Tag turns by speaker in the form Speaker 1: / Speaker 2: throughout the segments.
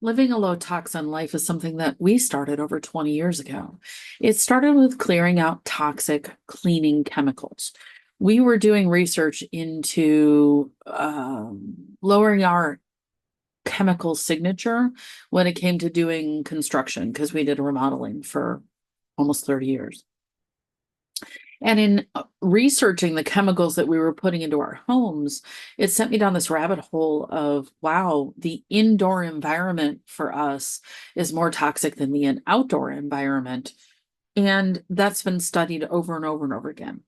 Speaker 1: Living a low toxin life is something that we started over 20 years ago. It started with clearing out toxic cleaning chemicals. We were doing research into lowering our chemical signature when it came to doing construction because we did remodeling for almost 30 years. And in researching the chemicals that we were putting into our homes, it sent me down this rabbit hole of, wow, the indoor environment for us is more toxic than the outdoor environment. And that's been studied over and over and over again.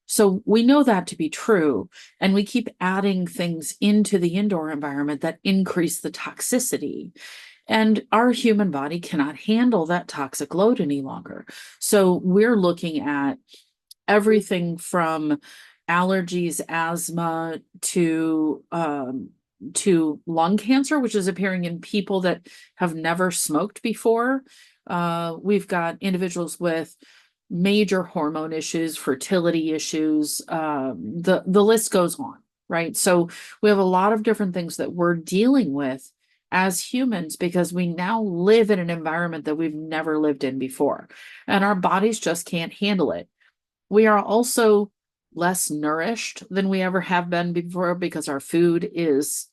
Speaker 1: So we know that to be true. And we keep adding things into the indoor environment that increase the toxicity. And our human body cannot handle that toxic load any longer. So we're looking at everything from allergies, asthma to lung cancer, which is appearing in people that have never smoked before. We've got individuals with major hormone issues, fertility issues. The list goes on, right? So we have a lot of different things that we're dealing with as humans because we now live in an environment that we've never lived in before, and our bodies just can't handle it. We are also less nourished than we ever have been before because our food is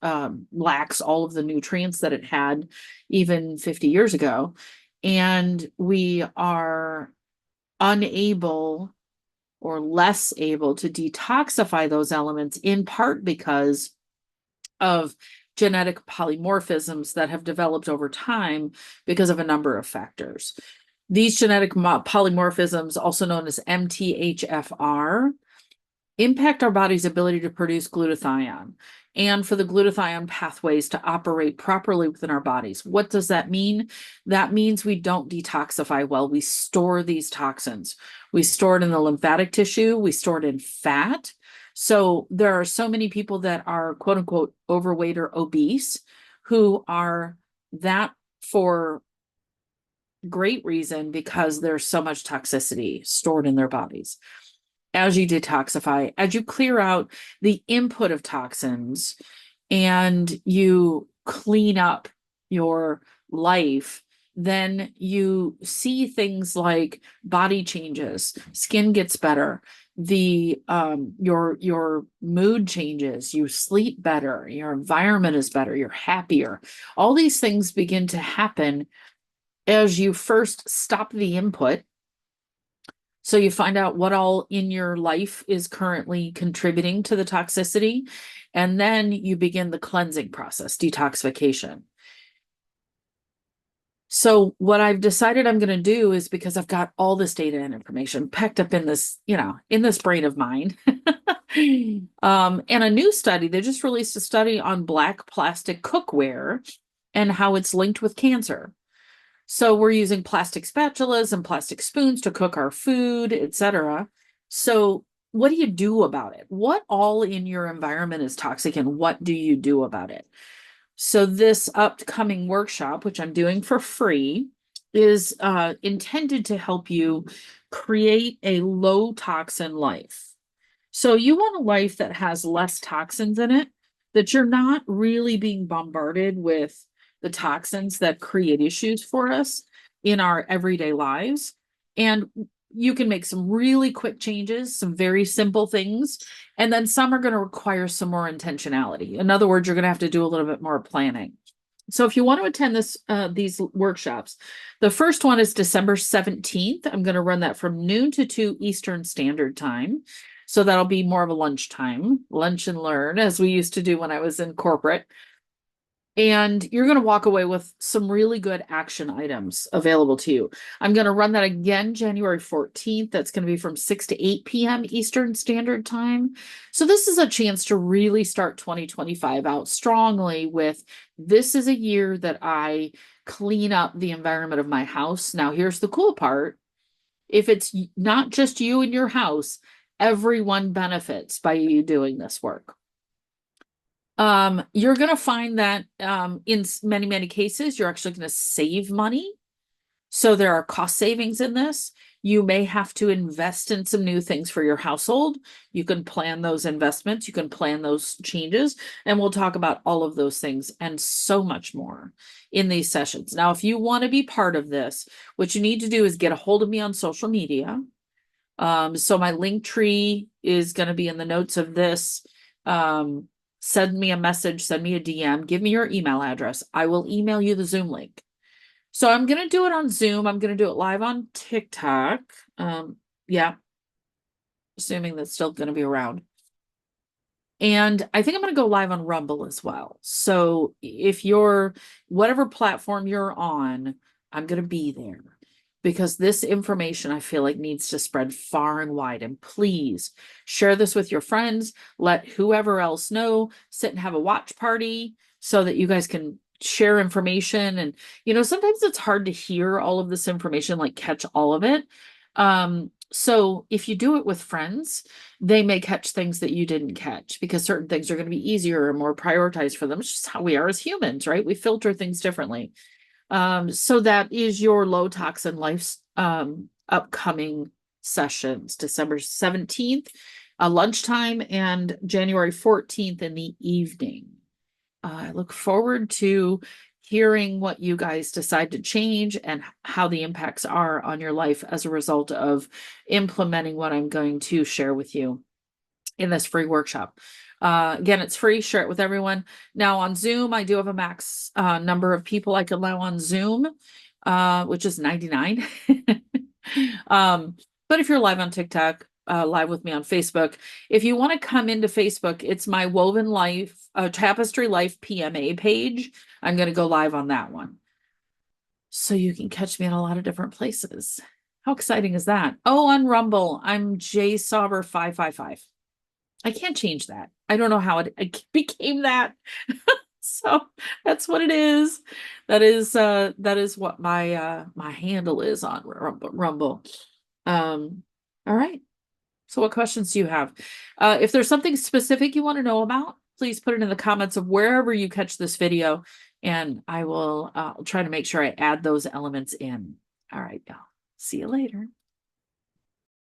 Speaker 1: lacks all of the nutrients that it had even 50 years ago. And we are unable or less able to detoxify those elements, in part because of genetic polymorphisms that have developed over time because of a number of factors. These genetic polymorphisms, also known as MTHFR, impact our body's ability to produce glutathione and for the glutathione pathways to operate properly within our bodies. What does that mean? That means we don't detoxify well. We store these toxins. We store it in the lymphatic tissue. We store it in fat. So there are so many people that are quote unquote overweight or obese who are that for great reason because there's so much toxicity stored in their bodies. As you detoxify, as you clear out the input of toxins and you clean up your life, then you see things like body changes, skin gets better, the your mood changes, you sleep better, your environment is better, you're happier. All these things begin to happen as you first stop the input. So you find out what all in your life is currently contributing to the toxicity, and then you begin the cleansing process, detoxification. So what I've decided I'm going to do is, because I've got all this data and information packed up in this, in this brain of mine, and a new study, they just released a study on black plastic cookware and how it's linked with cancer. So we're using plastic spatulas and plastic spoons to cook our food, etc. So what do you do about it? What all in your environment is toxic and what do you do about it? So this upcoming workshop, which I'm doing for free, is intended to help you create a low toxin life. So you want a life that has less toxins in it, that you're not really being bombarded with the toxins that create issues for us in our everyday lives. And you can make some really quick changes, some very simple things, and then some are going to require some more intentionality. In other words, you're going to have to do a little bit more planning. So if you want to attend these workshops, the first one is December 17th. I'm going to run that from noon to 2 Eastern Standard Time. So that'll be more of a lunchtime, lunch and learn, as we used to do when I was in corporate. And you're going to walk away with some really good action items available to you. I'm going to run that again January 14th. That's going to be from 6 to 8 p.m. Eastern Standard Time. So this is a chance to really start 2025 out strongly with, this is a year that I clean up the environment of my house. Now, here's the cool part. If it's not just you and your house, everyone benefits by you doing this work. You're going to find that in many cases, you're actually going to save money. So there are cost savings in this. You may have to invest in some new things for your household. You can plan those investments, you can plan those changes, and we'll talk about all of those things and so much more in these sessions. Now, if you want to be part of this, what you need to do is get a hold of me on social media. So my link tree is going to be in the notes of this. Send me a message, send me a DM, give me your email address. I will email you the Zoom link. So I'm going to do it on Zoom. I'm going to do it live on TikTok. Yeah, assuming that's still going to be around. And I think I'm going to go live on Rumble as well. So if you're, whatever platform you're on, I'm going to be there because this information I feel like needs to spread far and wide. And please share this with your friends. Let whoever else know, sit and have a watch party so that you guys can share information. And, you know, sometimes it's hard to hear all of this information, like catch all of it. So if you do it with friends, they may catch things that you didn't catch because certain things are going to be easier or more prioritized for them. It's just how we are as humans, right? We filter things differently. So that is your low toxin life upcoming sessions, December 17th, lunchtime, and January 14th in the evening. I look forward to hearing what you guys decide to change and how the impacts are on your life as a result of implementing what I'm going to share with you in this free workshop. Again, it's free, share it with everyone. Now on Zoom, I do have a max number of people I can allow on Zoom, which is 99. But if you're live on TikTok, live with me on Facebook, if you want to come into Facebook, it's my Woven Life, Tapestry Life PMA page. I'm going to go live on that one. So you can catch me in a lot of different places. How exciting is that? Oh, on Rumble, I'm J Sauber 555. I can't change that. I don't know how it became that. So that's what it is. That is what my my handle is on Rumble. All right. So what questions do you have? If there's something specific you want to know about, please put it in the comments of wherever you catch this video, and I will try to make sure I add those elements in. All right, y'all. See you later.